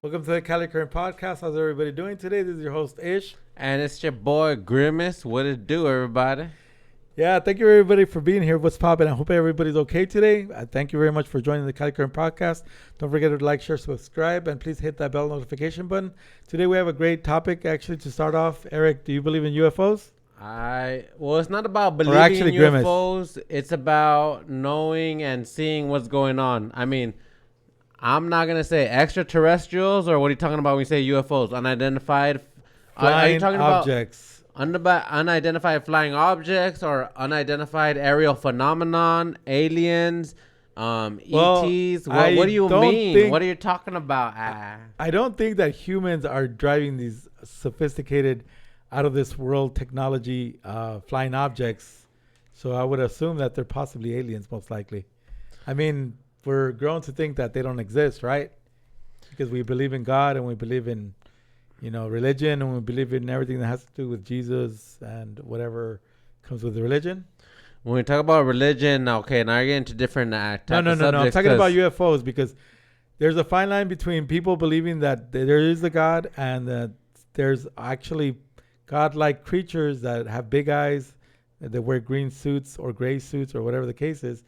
Welcome to the Cali Podcast. How's everybody doing today? This is your host, Ish. And it's your boy Grimace. What it do, everybody? Yeah, thank you everybody for being here. What's poppin'? I hope everybody's okay today. Thank you very much for joining the Cali Podcast. Don't forget to like, share, subscribe, and please hit that bell notification button. Today we have a great topic actually to start off. Eric, do you believe in UFOs? Well, it's not about believing in Grimace. UFOs. It's about knowing and seeing what's going on. I mean, I'm not gonna say extraterrestrials, or what are you talking about when you say UFOs? Unidentified are you Flying talking objects. about unidentified flying objects or unidentified aerial phenomenon, aliens, ETs? What do you mean? What are you talking about? I don't think that humans are driving these sophisticated, out of this world technology flying objects. So I would assume that they're possibly aliens, most likely. I mean, we're grown to think that they don't exist, right? Because we believe in God and we believe in, religion, and we believe in everything that has to do with Jesus and whatever comes with the religion. When we talk about religion, okay, now you're getting into different type No. of subjects. I'm talking about UFOs because there's a fine line between people believing that there is a God and that there's actually God-like creatures that have big eyes, that wear green suits or gray suits or whatever the case is.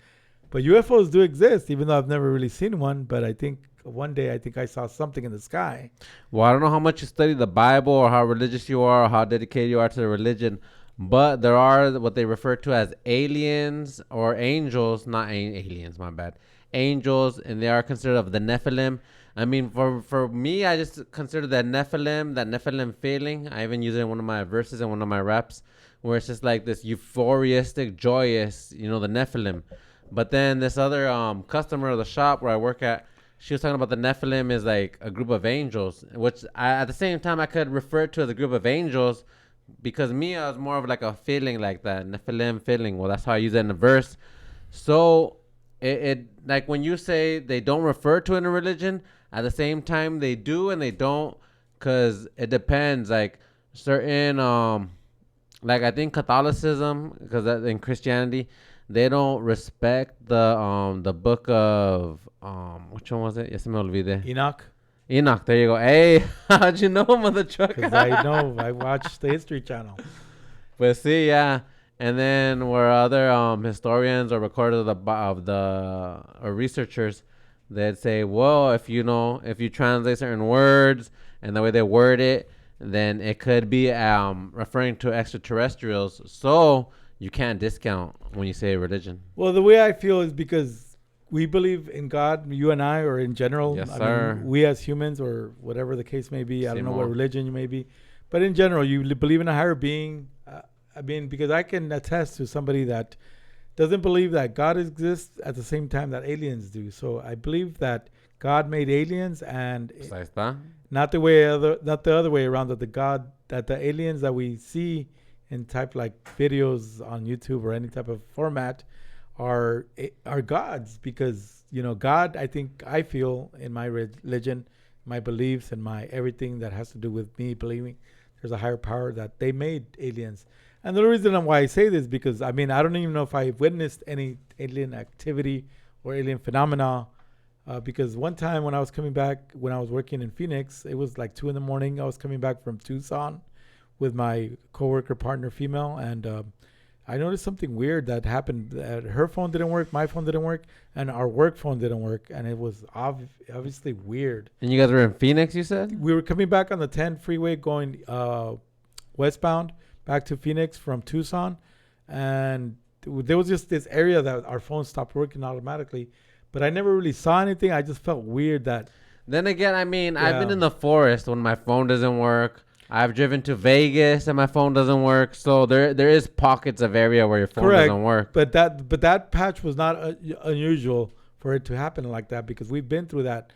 But UFOs do exist, even though I've never really seen one. But I think one day I saw something in the sky. Well, I don't know how much you study the Bible or how religious you are or how dedicated you are to the religion, but there are what they refer to as aliens or angels, not aliens, my bad, angels, and they are considered of the Nephilim. I mean, for me, I just consider that Nephilim feeling. I even use it in one of my verses and one of my raps, where it's just like this euphoristic, joyous, the Nephilim. But then this other customer of the shop where I work at, she was talking about the Nephilim is like a group of angels, which at the same time I could refer to as a group of angels, because me, I was more of like a feeling like that, Nephilim feeling. Well, that's how I use it in the verse. So it like when you say they don't refer to it in a religion, at the same time they do and they don't, because it depends. Like certain like I think Catholicism, because in Christianity they don't respect the book of which one was it? Yes, me olvidé. Enoch. There you go. Hey, how'd you know, mother trucker? Because I know. I watched the History Channel. But see, yeah. And then where other historians or recorders or researchers, they'd say, well, if you translate certain words and the way they word it, then it could be referring to extraterrestrials. So you can't discount when you say religion. Well, the way I feel is because we believe in God, you and I, or in general. Yes, sir. Mean, we as humans, or whatever the case may be. I don't know what religion you may be. But in general, you believe in a higher being. Because I can attest to somebody that doesn't believe that God exists at the same time that aliens do. So I believe that God made aliens, and not the other way around. That the aliens that we see in type like videos on YouTube or any type of format are gods, because God, I feel in my religion, my beliefs, and my everything that has to do with me believing there's a higher power, that they made aliens. And the reason why I say this, because I don't even know if I've witnessed any alien activity or alien phenomena, because one time when I was working in Phoenix, it was like 2 a.m. I was coming back from Tucson with my coworker partner, female, and I noticed something weird that happened. Her phone didn't work, my phone didn't work, and our work phone didn't work, and it was obviously weird. And you guys were in Phoenix, you said? We were coming back on the 10 freeway going westbound back to Phoenix from Tucson, and there was just this area that our phone stopped working automatically, but I never really saw anything. I just felt weird that... Then again, I've been in the forest when my phone doesn't work. I've driven to Vegas and my phone doesn't work. So there is pockets of area where your phone doesn't work. But that patch was not unusual for it to happen like that, because we've been through that,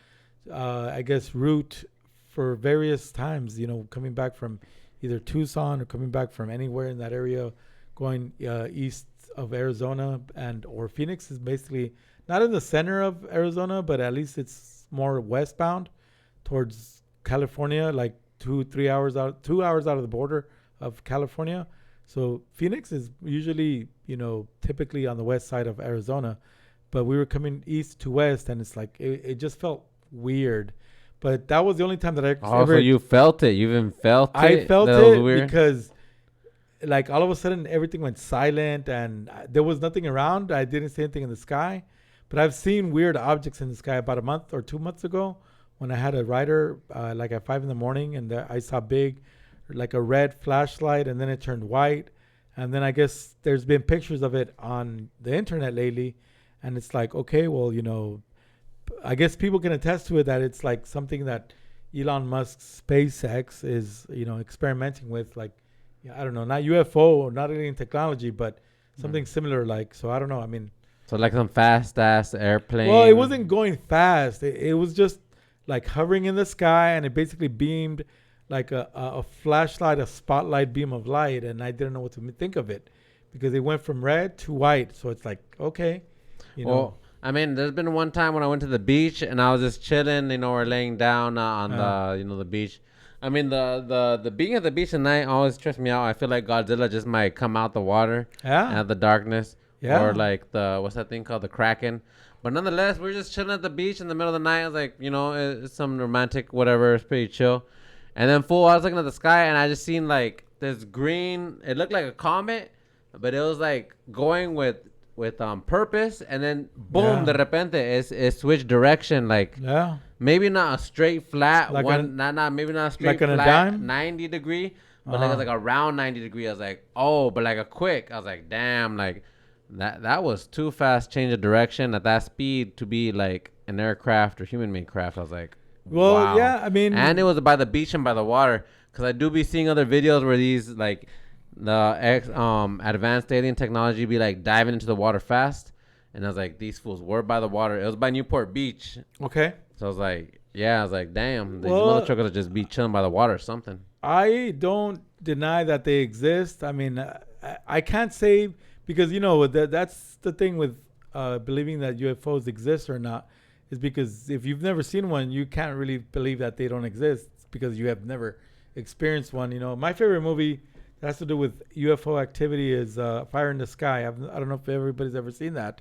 route for various times, coming back from either Tucson or coming back from anywhere in that area, going east of Arizona, or Phoenix is basically not in the center of Arizona, but at least it's more westbound towards California, like 2 hours out of the border of California. So Phoenix is usually, typically on the west side of Arizona, but we were coming east to west, and it's like, it just felt weird. But that was the only time that I So you felt it. You even felt it. I felt it because, like, all of a sudden everything went silent and there was nothing around. I didn't see anything in the sky, but I've seen weird objects in the sky about a month or 2 months ago when I had a rider, like at 5 a.m, and I saw big, like a red flashlight, and then it turned white, and then I guess there's been pictures of it on the internet lately, and it's like, okay, well, I guess people can attest to it that it's like something that Elon Musk's SpaceX is, experimenting with, like, I don't know, not UFO, not any technology, but something similar. Like, so I don't know. I mean, so like some fast ass airplane. Well, it wasn't going fast. It was just like hovering in the sky, and it basically beamed like a flashlight, a spotlight beam of light, and I didn't know what to think of it because it went from red to white. So it's like, okay, Well, I mean, there's been one time when I went to the beach and I was just chilling, or laying down on the beach. I mean, the being at the beach at night always trips me out. I feel like Godzilla just might come out the water at the darkness. Yeah. Or like what's that thing called? The Kraken. But nonetheless, we're just chilling at the beach in the middle of the night. I was like, it's some romantic whatever. It's pretty chill. And then I was looking at the sky and I just seen like this green. It looked like a comet, but it was like going with purpose, and then boom, de repente it switched direction, like maybe not a straight flat like maybe not a straight like flat 90 degree, but like around 90 degree. I was like, oh, but like a quick. I was like, damn, like that was too fast change of direction at that speed to be like an aircraft or human made craft. I was like, well, wow. Yeah, I mean, and it was by the beach and by the water, because I do be seeing other videos where these like the advanced alien technology be like diving into the water fast, and I was like, these fools were by the water. It was by Newport Beach. Okay. So I was like, damn, these motherfuckers just be chilling by the water or something. I don't deny that they exist. I mean, I can't say, because that's the thing with believing that UFOs exist or not, is because if you've never seen one, you can't really believe that they don't exist because you have never experienced one. My favorite movie that has to do with UFO activity is Fire in the Sky. I don't know if everybody's ever seen that.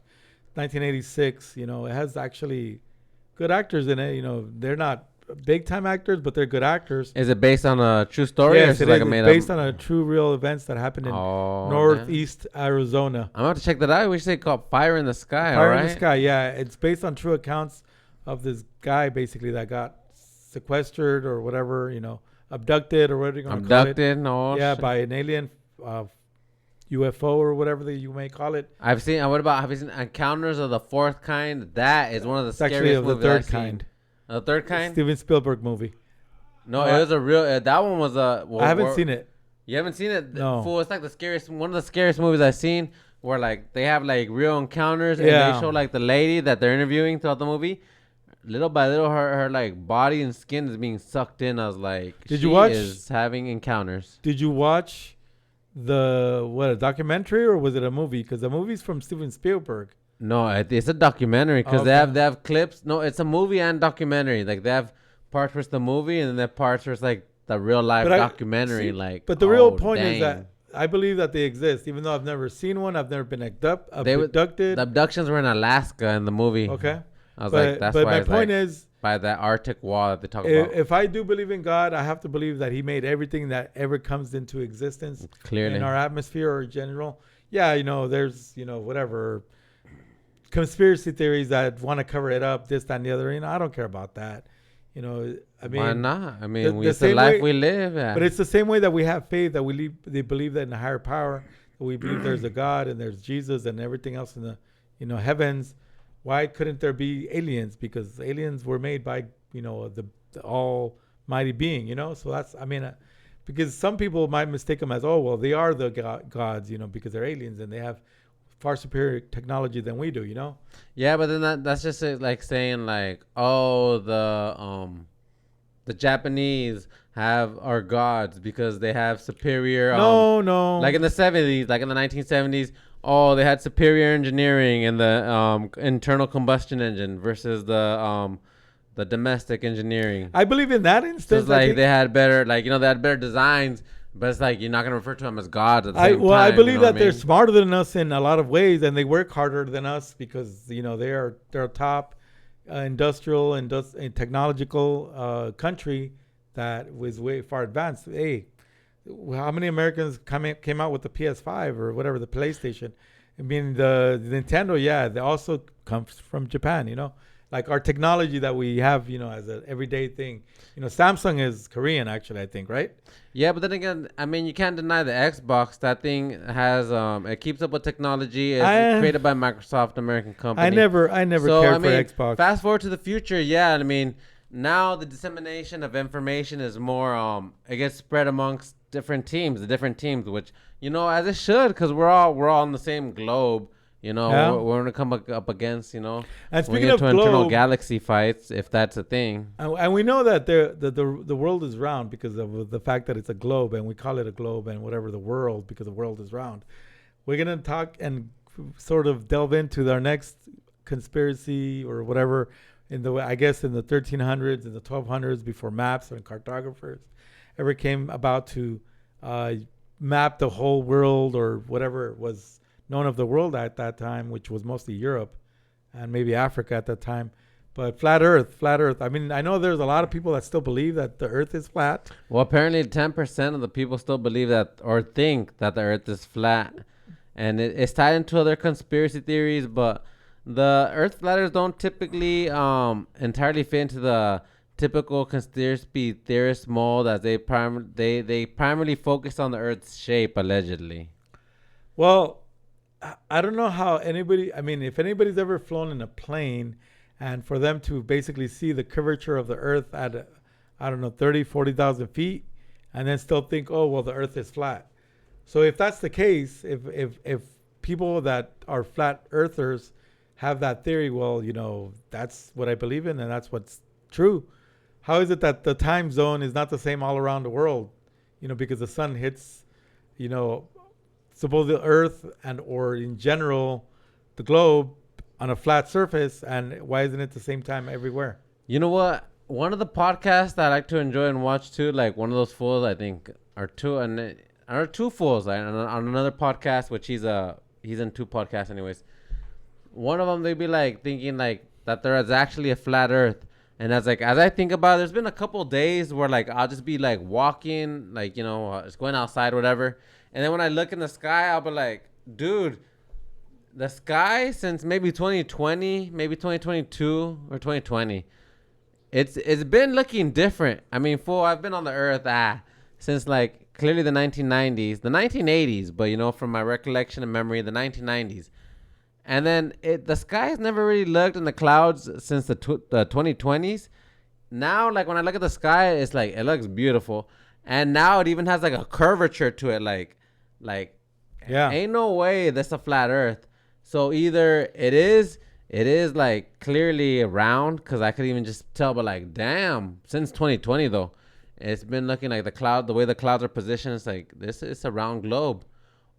1986. It has actually good actors in it. They're not big time actors, but they're good actors. Is it based on a true story? Yes, it is. It's based on a true real events that happened in northeast Arizona. I'm about to check that out. We should say called Fire in the Sky. Fire in the Sky. Yeah, it's based on true accounts of this guy basically that got sequestered or whatever. Abducted or whatever you're going to call it. Abducted? No. Yeah, by an alien UFO or whatever you may call it. Have you seen Encounters of the Fourth Kind? That is one of the scariest movies I've seen. The third kind? Steven Spielberg movie. No, it was a real... that one was a... I haven't seen it. You haven't seen it? No. Fool, it's like one of the scariest movies I've seen, where like they have like real encounters and they show like the lady that they're interviewing throughout the movie. Little by little, her like body and skin is being sucked in. I was like, she is having encounters. Did you watch a documentary, or was it a movie? Because the movie's from Steven Spielberg. No, it's a documentary, because they have clips. No, it's a movie and documentary. Like they have parts where it's the movie, and then there parts where it's like the real life documentary. But the real point is that I believe that they exist, even though I've never seen one. I've never been abducted. The abductions were in Alaska in the movie. Okay. I was like, that's why. But my point is, by that Arctic wall that they talk about. If I do believe in God, I have to believe that He made everything that ever comes into existence clearly in our atmosphere or general. Yeah, there's whatever conspiracy theories that want to cover it up, this, that, and the other. I don't care about that. I mean, why not? I mean, it's the life we live. But it's the same way that we have faith, that they believe that in a higher power, that we believe there's a God and there's Jesus and everything else in the heavens. Why couldn't there be aliens? Because aliens were made by, the almighty being, So that's, because some people might mistake them as, they are the gods, because they're aliens and they have far superior technology than we do, Yeah, but then that's just like saying like, the Japanese are gods because they have superior. No. Like in the 70s, like in the 1970s. Oh, they had superior engineering in the internal combustion engine versus the domestic engineering. I believe in that instance. So it's like they had better, they had better designs, but it's like you're not gonna refer to them as gods at the same time. I believe that they're smarter than us in a lot of ways, and they work harder than us because they're top industrial and technological country that was way far advanced. Hey, how many Americans came out with the PS5 or whatever, the PlayStation? I mean, the Nintendo, yeah, they also comes from Japan, like our technology that we have, as an everyday thing. Samsung is Korean, actually, I think, right? Yeah, but then again, I mean, you can't deny the Xbox. That thing has it keeps up with technology. It's created by Microsoft, American company. I never cared for Xbox. Fast forward to the future, yeah. I mean, now the dissemination of information is more. It gets spread amongst the different teams, which as it should, because we're all on the same globe. We're gonna come up against, And speaking of internal globe, galaxy fights, if that's a thing. And we know that the world is round because of the fact that it's a globe, and we call it a globe and whatever the world because the world is round. We're gonna talk and sort of delve into our next conspiracy or whatever in the 1300s and the 1200s, before maps and cartographers ever came about to map the whole world or whatever was known of the world at that time, which was mostly Europe and maybe Africa at that time. But flat Earth. I mean, I know there's a lot of people that still believe that the Earth is flat. Well, apparently 10% of the people still believe that or think that the Earth is flat. And it's tied into other conspiracy theories, but the Earth flatters don't typically entirely fit into the typical conspiracy theorist mold, as they primarily focus on the Earth's shape, allegedly. Well, I don't know how anybody, if anybody's ever flown in a plane and for them to basically see the curvature of the Earth at, 30, 40,000 feet and then still think, oh, well, the Earth is flat. So if that's the case, if people that are flat earthers have that theory, well, that's what I believe in and that's what's true. How is it that the time zone is not the same all around the world? Because the sun hits, suppose the Earth or in general the globe on a flat surface, and why isn't it the same time everywhere? You know what? One of the podcasts that I like to enjoy and watch too, like one of those fools, I think, are two fools on another podcast, which he's in two podcasts anyways. One of them, they'd be like thinking like that there is actually a flat Earth, and as I think about it, there's been a couple of days where like I'll just be like walking, like just going outside, whatever. And then when I look in the sky, I'll be like, dude, the sky since maybe 2020, maybe 2022 or 2020, it's been looking different. I mean, I've been on the Earth since like clearly the 1990s, the 1980s, but from my recollection and memory, the 1990s. And then the sky has never really looked in the clouds since the 2020s. Now, like when I look at the sky, it's like it looks beautiful. And now it even has like a curvature to it, like ain't no way that's a flat Earth. So either it is like clearly round, because I could even just tell, but like damn, since 2020 though, it's been looking like the way the clouds are positioned, it's like this is a round globe.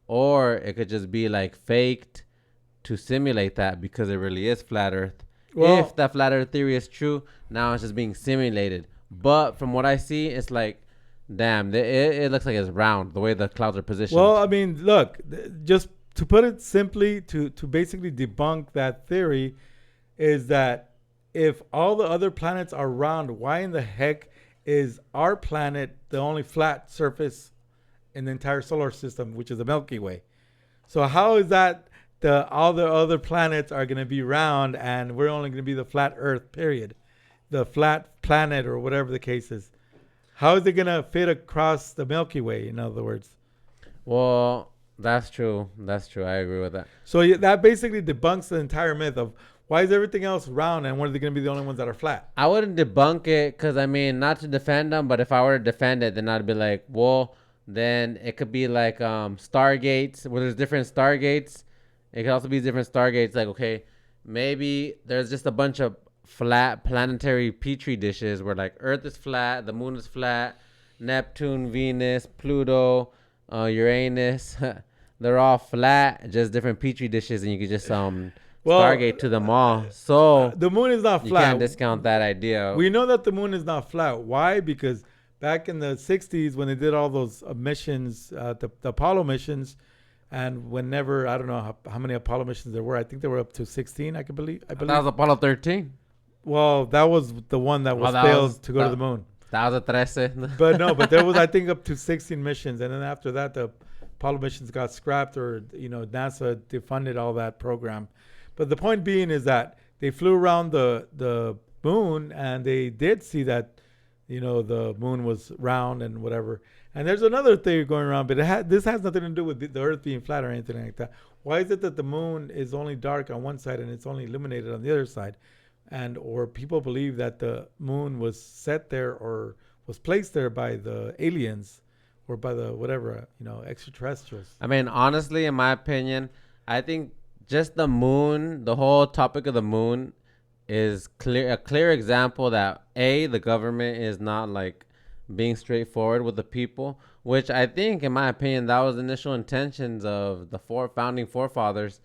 Or it could just be like faked to simulate that because it really is flat Earth. Well, if that flat Earth theory is true, now it's just being simulated. But from what I see, it's like, damn, it looks like it's round, the way the clouds are positioned. Well, I mean, look, just to put it simply, to basically debunk that theory, is that if all the other planets are round, why in the heck is our planet the only flat surface in the entire solar system, which is the Milky Way? So how is that all the other planets are going to be round and we're only going to be the flat Earth, period? The flat planet or whatever the case is. How is it going to fit across the Milky Way, in other words? Well, that's true. I agree with that. So that basically debunks the entire myth of why is everything else round and when are they going to be the only ones that are flat? I wouldn't debunk it because, not to defend them, but if I were to defend it, then I'd be like, well, then it could be like stargates, where there's different stargates. It could also be different stargates. Like, okay, maybe there's just a bunch of flat planetary petri dishes where like Earth is flat, the moon is flat, Neptune, Venus, Pluto, Uranus, they're all flat, just different petri dishes, and you could just stargate to them all. So the moon is not flat. You can't discount that idea. We know that the moon is not flat. Why? Because back in the 60s when they did all those missions, the Apollo missions, and I don't know how many Apollo missions there were. I think there were up to 16, I believe. That was Apollo 13. Well, that was the one that was failed to go to the moon. That was a 13. But no, but there was, I think, up to 16 missions. And then after that, the Apollo missions got scrapped, or, NASA defunded all that program. But the point being is that they flew around the moon, and they did see that, the moon was round and whatever. And there's another theory going around, but this has nothing to do with the Earth being flat or anything like that. Why is it that the moon is only dark on one side and it's only illuminated on the other side? Or people believe that the moon was set there or was placed there by the aliens or by the whatever, extraterrestrials. I mean, honestly, in my opinion, I think just the moon, the whole topic of the moon is a clear example that the government is not like being straightforward with the people, which I think, in my opinion, that was the initial intentions of the founding forefathers.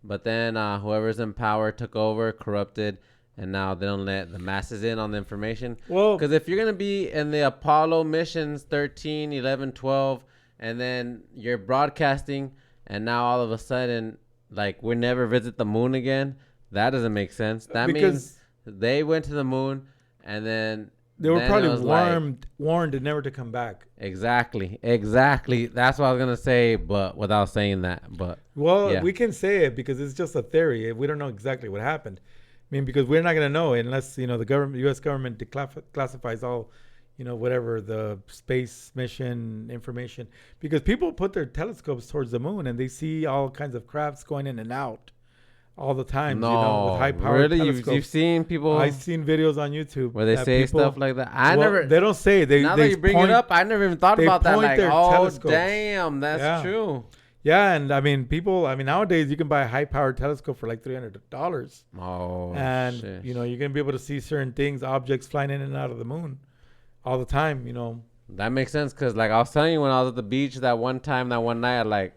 But then whoever's in power took over, corrupted, and now they don't let the masses in on the information. Well, because if you're going to be in the Apollo missions 13, 11, 12, and then you're broadcasting, and now all of a sudden, like, we never visit the moon again, that doesn't make sense. That means they went to the moon, and then they were probably warned never to come back. Exactly. That's what I was going to say, but without saying that. But we can say it because it's just a theory. We don't know exactly what happened. I mean, because we're not going to know unless, the U.S. government classifies all, whatever the space mission information. Because people put their telescopes towards the moon and they see all kinds of crafts going in and out all the time. No, with high-powered telescopes. You've seen people? I've seen videos on YouTube where they say stuff like that. They don't say. Now that you bring it up, I never even thought about that. Like, damn, that's true. Yeah, and I mean, nowadays you can buy a high-powered telescope for like $300. Oh, and shit. You're gonna be able to see certain things, objects flying in and out of the moon, all the time. That makes sense because, like, I was telling you when I was at the beach that one night,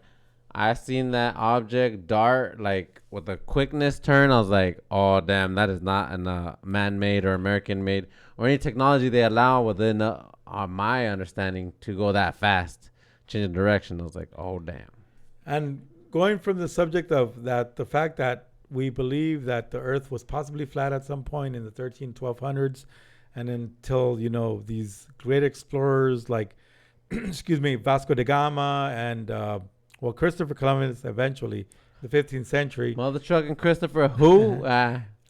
I seen that object dart like with a quickness turn. I was like, oh damn, that is not a man-made or American-made or any technology they allow within my understanding to go that fast, change the direction. I was like, oh damn. And going from the subject of that, the fact that we believe that the Earth was possibly flat at some point in the 1200s, and until, these great explorers like, Vasco da Gama and, Christopher Columbus eventually, the 15th century. Mother trucking Christopher who?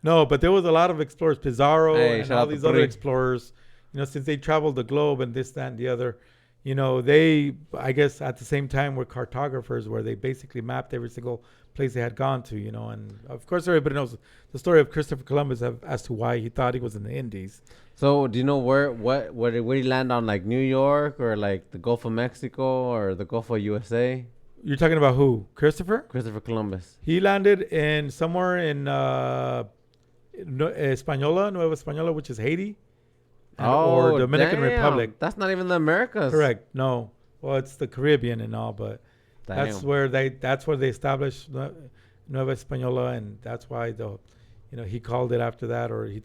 No, but there was a lot of explorers, Pizarro and all these other explorers, since they traveled the globe and this, that, and the other. They, I guess, at the same time were cartographers where they basically mapped every single place they had gone to, and of course everybody knows the story of Christopher Columbus as to why he thought he was in the Indies. So do you know where did he land on, like New York or like the Gulf of Mexico or the Gulf of USA? You're talking about who? Christopher Columbus. He landed in somewhere in Nueva Española, which is Haiti. Or Dominican Republic. That's not even the Americas. Correct. No. Well, it's the Caribbean and all, but that's where they established Nueva Española, and that's why he called it after that, or he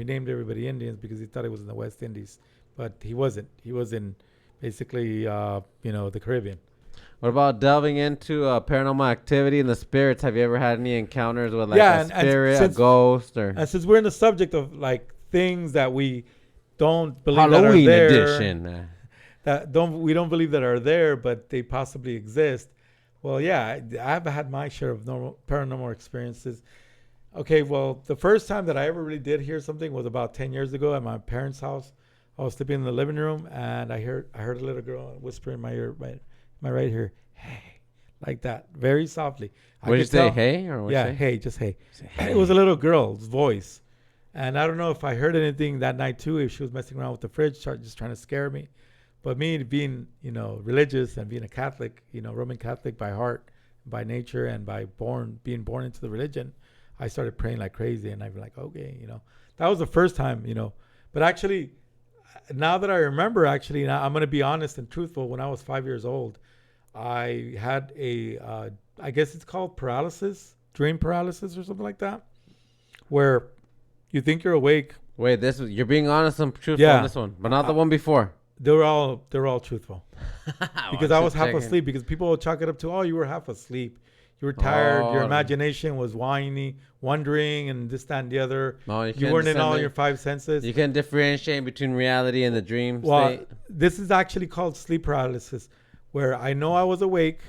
named everybody Indians because he thought it was in the West Indies, but he wasn't. He was in basically the Caribbean. What about delving into paranormal activity and the spirits? Have you ever had any encounters with a spirit, a ghost, or? And since we're in the subject of like things that we don't believe Halloween that are there, edition, we don't believe that are there, but they possibly exist. Well, yeah, I've had my share of paranormal experiences. Okay, well, the first time that I ever really did hear something was about 10 years ago at my parents' house. I was sleeping in the living room, and I heard a little girl whisper in my ear, my right ear, "Hey," like that, very softly. What did you say, hey? Or yeah, hey, just hey. Hey. It was a little girl's voice. And I don't know if I heard anything that night, too, if she was messing around with the fridge, just trying to scare me. But me being, religious and being a Catholic, Roman Catholic by heart, by nature, and being born into the religion, I started praying like crazy. And I'd be like, okay, that was the first time, But actually, now that I remember, now I'm going to be honest and truthful. When I was 5 years old, I had I guess it's called paralysis, dream paralysis or something like that, where you think you're awake. Wait, you're being honest and truthful on this one, but not the one before. They're all truthful. Because I was half asleep. Because people will chalk it up to, oh, you were half asleep. You were tired. Your imagination was wandering, and this, that, and the other. No, you weren't in all your five senses. You can differentiate between reality and the dream state. This is actually called sleep paralysis, where I know I was awake.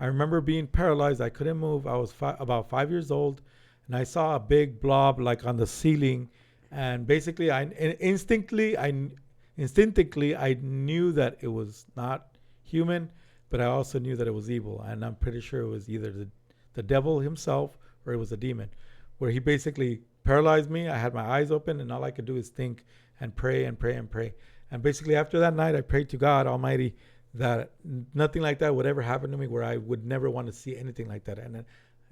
I remember being paralyzed. I couldn't move. I was about 5 years old, and I saw a big blob like on the ceiling. And basically, instinctively, I knew that it was not human, but I also knew that it was evil. And I'm pretty sure it was either the devil himself or it was a demon, where he basically paralyzed me. I had my eyes open, and all I could do is think and pray and pray and pray. And basically, after that night, I prayed to God Almighty that nothing like that would ever happen to me, where I would never want to see anything like that. And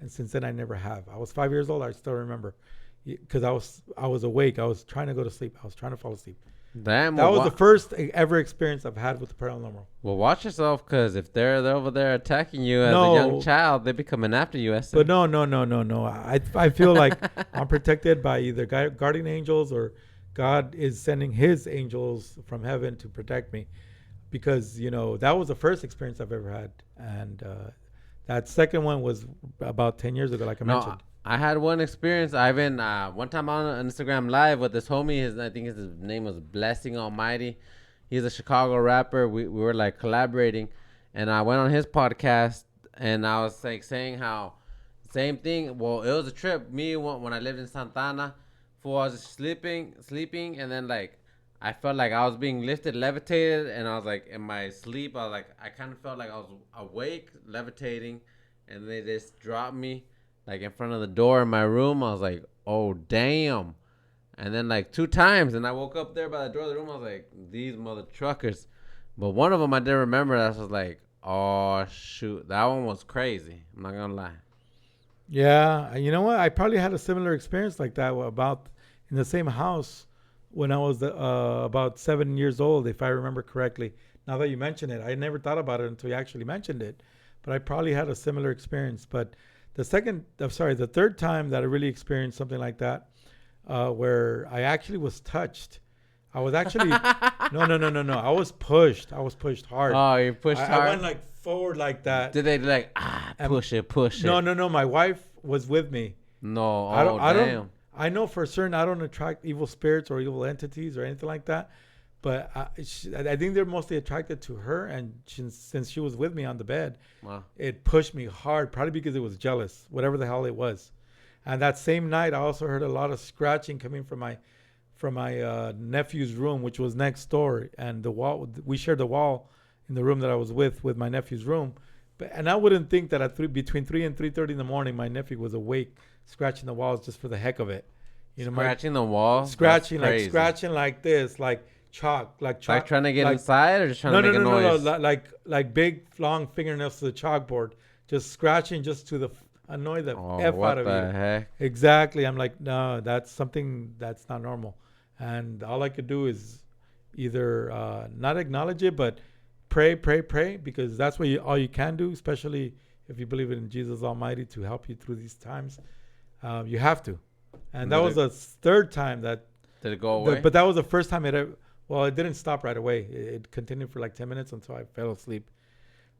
since then, I never have. I was 5 years old. I still remember, because I was awake. I was trying to go to sleep. I was trying to fall asleep. Damn, that was the first ever experience I've had with the paranormal. Well, watch yourself, because if they're over there attacking you as a young child, they be coming after you. But no. I feel like I'm protected by either guardian angels, or God is sending his angels from heaven to protect me, because, that was the first experience I've ever had. And that second one was about 10 years ago, like I mentioned. I had one experience, Ivan. One time on Instagram Live with this homie. I think his name was Blessing Almighty. He's a Chicago rapper. We were like collaborating, and I went on his podcast, and I was like saying how same thing. Well, it was a trip. Me when I lived in Santana, I was sleeping, and then like I felt like I was being levitated, and I was like in my sleep. I kind of felt like I was awake, levitating, and they just dropped me like in front of the door in my room. I was like, oh, damn. And then like 2 times, and I woke up there by the door of the room. I was like, these mother truckers. But one of them I didn't remember. I was like, oh, shoot. That one was crazy. I'm not going to lie. Yeah. You know what? I probably had a similar experience like that about in the same house when I was about 7 years old, if I remember correctly. Now that you mention it, I never thought about it until you actually mentioned it. But I probably had a similar experience. But the third time that I really experienced something like that, where I actually was touched. I was actually, no. I was pushed. Hard. Oh, you pushed hard? I went like forward like that. Did they like, push it? No. My wife was with me. No, I know for certain I don't attract evil spirits or evil entities or anything like that. But I think they're mostly attracted to her, and since she was with me on the bed, wow, it pushed me hard, probably because it was jealous, whatever the hell it was. And that same night, I also heard a lot of scratching coming from my nephew's room, which was next door, and the wall. We shared the wall in the room that I was with my nephew's room. And I wouldn't think that between 3 and 3:30 in the morning, my nephew was awake, scratching the walls just for the heck of it. Scratching the wall, scratching like this, like chalk. Like trying to get inside, or just trying to make a noise? No, like big long fingernails to the chalkboard, just scratching just to annoy the F out of you. What the heck? Exactly. I'm like, no, that's something that's not normal. And all I could do is either not acknowledge it, but pray, because that's what all you can do, especially if you believe in Jesus Almighty to help you through these times. You have to. And that was the third time that. Did it go away? But that was the first time it didn't stop right away. It continued for like 10 minutes until I fell asleep.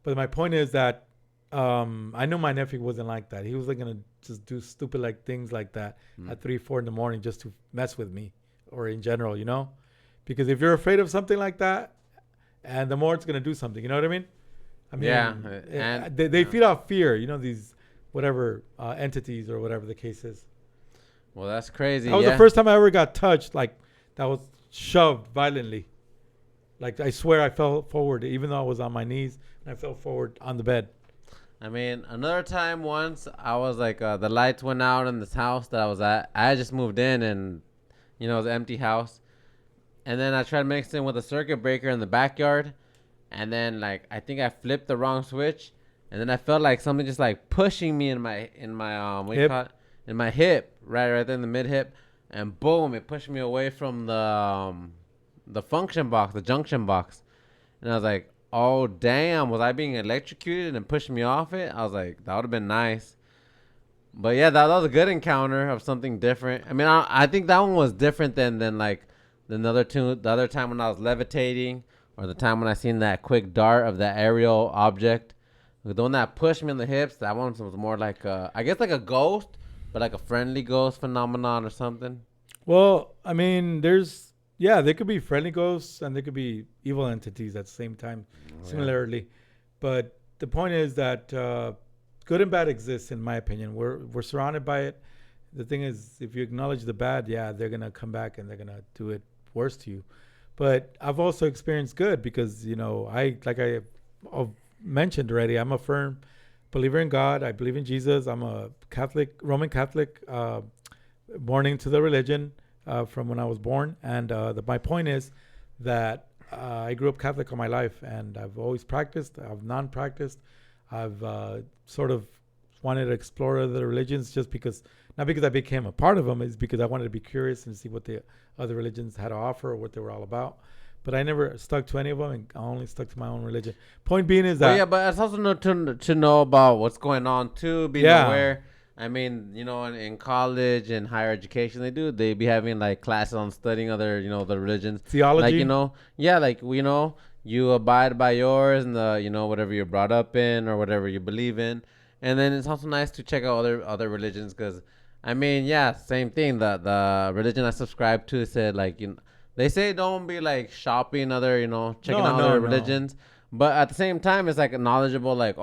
But my point is that I knew my nephew wasn't like that. He was like going to just do stupid like things like that at 3, 4 in the morning just to mess with me, or in general, because if you're afraid of something like that, and the more it's going to do something, you know what I mean? And they feed off fear, these whatever entities or whatever the case is. Well, that's crazy. That was the first time I ever got touched, like that was shoved violently. Like I swear I fell forward, even though I was on my knees, and I fell forward on the bed. I mean, another time once I was like, the lights went out in this house that I was at. I just moved in, and it was an empty house. And then I tried mixing with a circuit breaker in the backyard, and then like I think I flipped the wrong switch, and then I felt like something just like pushing me in my hip. In my hip, right there in the mid hip, and boom, it pushed me away from the function box, the junction box, and I was like, oh damn, was I being electrocuted and pushing me off it? I was like, that would have been nice. But yeah, that was a good encounter of something different. I mean, I think that one was different than like the other time when I was levitating, or the time when I seen that quick dart of that aerial object. The one that pushed me in the hips, that one was more like I guess like a ghost, but like a friendly ghost phenomenon or something. Well, I mean, there could be friendly ghosts and there could be evil entities at the same time, similarly. But the point is that good and bad exists, in my opinion. We're surrounded by it. The thing is, if you acknowledge the bad, they're gonna come back and they're gonna do it worse to you. But I've also experienced good because I mentioned already, I'm a firm believer in God. I believe in Jesus. I'm a Roman Catholic, born into the religion from when I was born. And my point is that I grew up Catholic all my life, and I've always practiced. I've non-practiced. I've sort of wanted to explore other religions not because I became a part of them, it's because I wanted to be curious and see what the other religions had to offer or what they were all about. But I never stuck to any of them, and I only stuck to my own religion. Point being is that... but it's also to know about what's going on, too, being aware. I mean, in college and higher education, they be having, like, classes on studying other, the religions. Theology. Like, you abide by yours and whatever you're brought up in or whatever you believe in. And then it's also nice to check out other religions because, I mean, same thing. The religion I subscribe to said, like, they say don't be, like, shopping checking out other religions. But at the same time, it's, like, knowledgeable, like,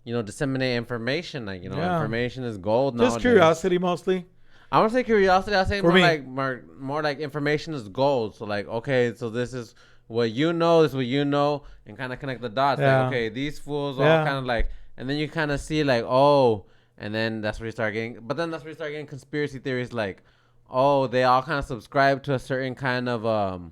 disseminate information. Like, information is gold nowadays. Just curiosity mostly. I won't say curiosity. I'll say more like information is gold. So, like, okay, so this is what you know, this is what you know, and kind of connect the dots. Yeah. Like, okay, these fools all kind of like, and then you kind of see, like, and then that's where you start getting conspiracy theories, like, they all kind of subscribe to a certain kind of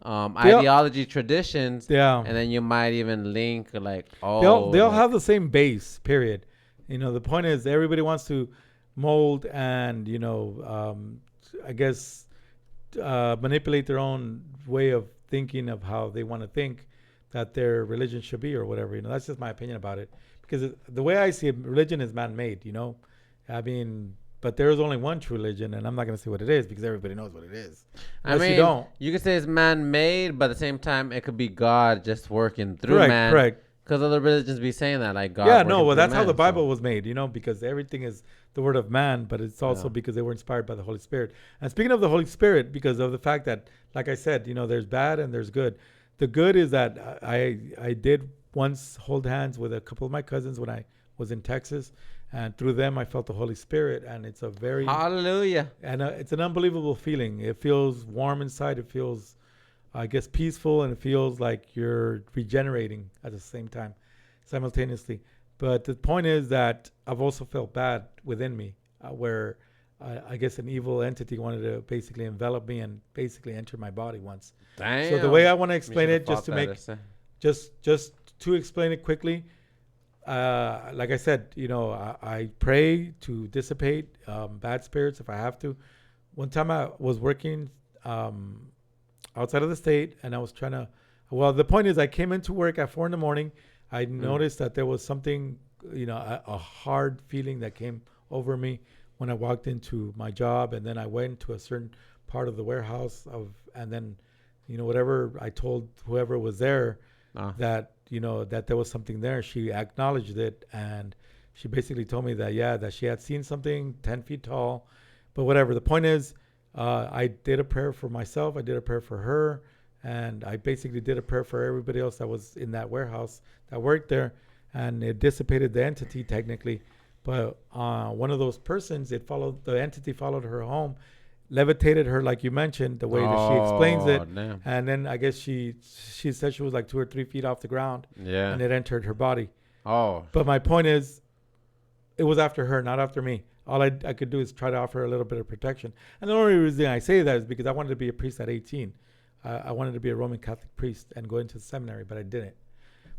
ideology, traditions. Yeah. And then you might even link, like, they all have the same base, period. The point is everybody wants to mold and, I guess, manipulate their own way of thinking of how they want to think that their religion should be or whatever. That's just my opinion about it. Because the way I see it, religion is man-made, I mean, but there is only one true religion, and I'm not going to say what it is because everybody knows what it is. You could say it's man-made, but at the same time, it could be God just working through man. Correct. Because other religions be saying that, like God. Yeah, no, well, that's how the Bible was made, because everything is the word of man, but it's also because they were inspired by the Holy Spirit. And speaking of the Holy Spirit, because of the fact that, like I said, there's bad and there's good. The good is that I did once hold hands with a couple of my cousins when I was in Texas, and through them I felt the Holy Spirit, and it's a very... Hallelujah. And it's an unbelievable feeling. It feels warm inside. It feels, I guess, peaceful, and it feels like you're regenerating at the same time, simultaneously. But the point is that I've also felt bad within me, where I guess an evil entity wanted to basically envelop me and basically enter my body once. Damn. So the way I want to explain it, just to explain it quickly, like I said, I pray to dissipate bad spirits if I have to. One time I was working outside of the state, and I was trying to... Well, the point is I came into work at 4 a.m. I noticed that there was something, a hard feeling that came over me when I walked into my job, and then I went to a certain part of the warehouse and then, whatever I told whoever was there that, that there was something there. She acknowledged it, and she basically told me that she had seen something 10 feet tall, but whatever. The point is, I did a prayer for myself. I did a prayer for her. And I basically did a prayer for everybody else that was in that warehouse that worked there, and it dissipated the entity technically. But one of those persons, the entity followed her home, levitated her like you mentioned, the way that she explains it. Damn. And then I guess she said she was like 2 or 3 feet off the ground. Yeah. And it entered her body. Oh. But my point is, it was after her, not after me. All I could do is try to offer her a little bit of protection. And the only reason I say that is because I wanted to be a priest at 18. I wanted to be a Roman Catholic priest and go into the seminary, but I didn't.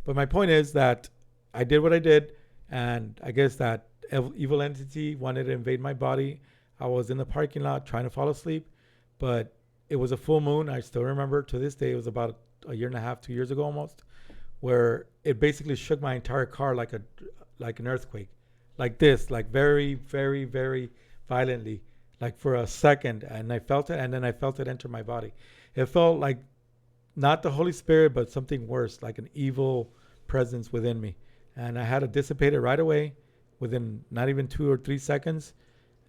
But my point is that I did what I did, and I guess that evil entity wanted to invade my body. I was in the parking lot trying to fall asleep, but it was a full moon. I still remember to this day. It was about a year and a half, 2 years ago almost, where it basically shook my entire car like an earthquake, like this, like very, very, very violently, like for a second, and I felt it, and then I felt it enter my body. It felt like not the Holy Spirit, but something worse, like an evil presence within me. and I had to dissipate it right away, within not even 2 or 3 seconds,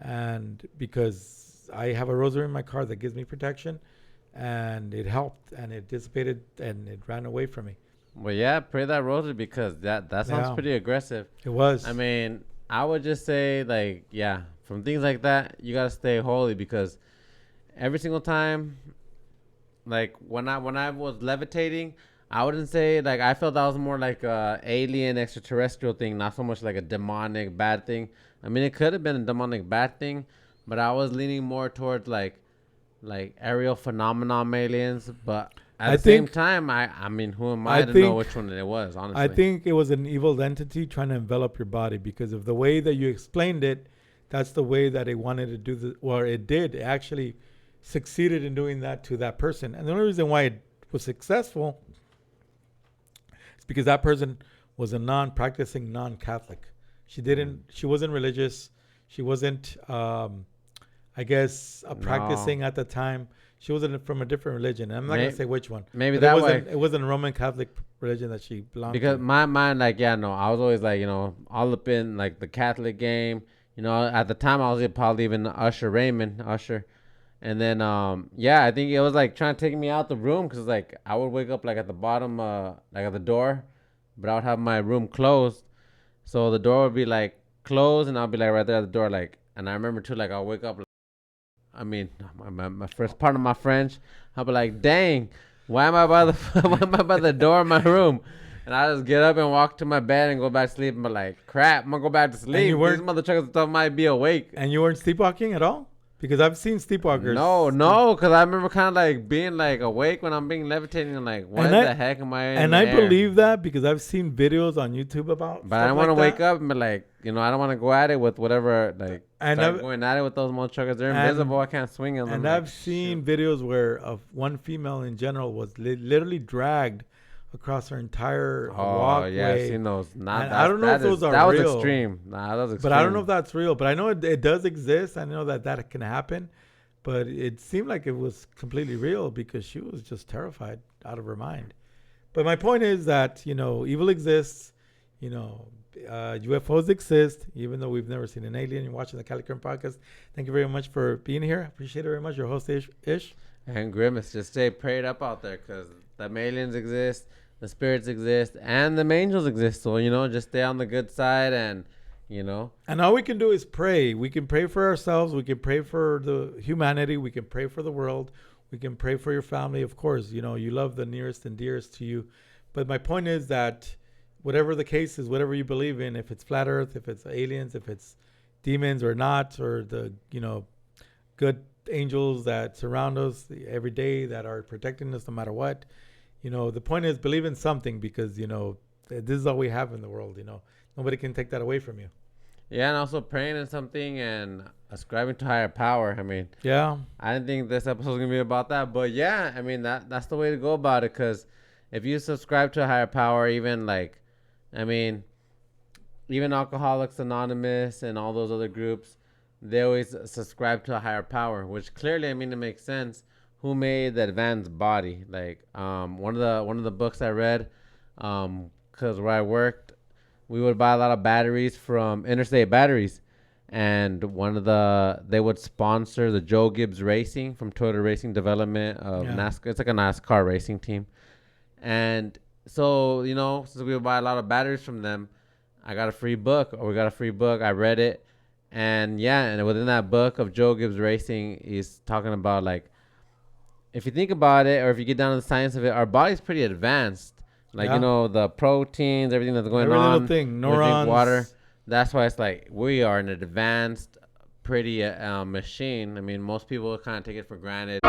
and because I have a rosary in my car that gives me protection, and it helped, and it dissipated, and it ran away from me. Well, yeah, pray that rosary because that sounds pretty aggressive. It was. I mean, I would just say, like, yeah, from things like that, you gotta stay holy, because every single time, like when I was levitating, I wouldn't say, like, I felt that was more like a alien extraterrestrial thing, not so much like a demonic bad thing. I mean, it could have been a demonic bad thing, but I was leaning more towards like aerial phenomenon aliens. But at the same time, I mean, who am I to know which one it was? Honestly, I think it was an evil entity trying to envelop your body, because of the way that you explained it. That's the way that it wanted to do it did. It actually succeeded in doing that to that person, and the only reason why it was successful is because that person was a non-practicing non-Catholic. She wasn't religious. She wasn't, I guess, practicing at the time. She wasn't from a different religion. I'm not going to say which one. Maybe that way. It wasn't a Roman Catholic religion that she belonged to. Because my mind, like, I was always, like, all up in, like, the Catholic game. At the time, I was probably even Usher. And then, I think it was, like, trying to take me out the room, because, like, I would wake up, like, at the bottom, like, at the door. But I would have my room closed. So the door would be, like, closed, and I'll be, like, right there at the door, like, and I remember, too, like, I'll wake up, my first part of my French, I'll be like, dang, why am I by the door of my room? And I just get up and walk to my bed and go back to sleep. And be like, crap, I'm going to go back to sleep. These motherfuckers thought might be awake. And you weren't sleepwalking at all? Because I've seen sleepwalkers. No, because I remember kind of like being like awake when I'm being levitating. And like, what the heck am I in And I believe that because I've seen videos on YouTube about. But I don't want to wake up and be like, I don't want to go at it with whatever, like, and start going at it with those motherfuckers. They're invisible. I can't swing them. And I've seen videos where one female in general was literally dragged across her entire walkway. Yeah, I've seen those. I don't know if those are real. That was extreme. That was extreme. But I don't know if that's real. But I know it does exist. I know that can happen. But it seemed like it was completely real because she was just terrified out of her mind. But my point is that, evil exists. UFOs exist, even though we've never seen an alien. You're watching the Cali podcast. Thank you very much for being here. I appreciate it very much. Your host, Ish. And Grimace. Just stay prayed up out there because the aliens exist. The spirits exist and the angels exist. So, just stay on the good side and, And all we can do is pray. We can pray for ourselves. We can pray for the humanity. We can pray for the world. We can pray for your family. Of course, you love the nearest and dearest to you. But my point is that whatever the case is, whatever you believe in, if it's flat earth, if it's aliens, if it's demons or not, or the, good angels that surround us every day that are protecting us no matter what, the point is believe in something because, this is all we have in the world, Nobody can take that away from you. Yeah, and also praying in something and ascribing to higher power. I mean, yeah. I didn't think this episode was going to be about that. But, yeah, I mean, that's the way to go about it because if you subscribe to a higher power, even Alcoholics Anonymous and all those other groups, they always subscribe to a higher power, which clearly, it makes sense. Who made the advanced body? Like one of the books I read, because where I worked, we would buy a lot of batteries from Interstate Batteries, and they would sponsor the Joe Gibbs Racing from Toyota Racing Development of NASCAR. It's like a NASCAR racing team, and so since we would buy a lot of batteries from them, we got a free book. I read it, and within that book of Joe Gibbs Racing, he's talking about like. If you think about it, or if you get down to the science of it, our body's pretty advanced. Like, the proteins, everything that's going on. Every little thing, neurons. Water. That's why it's like we are an advanced, pretty machine. Most people kind of take it for granted.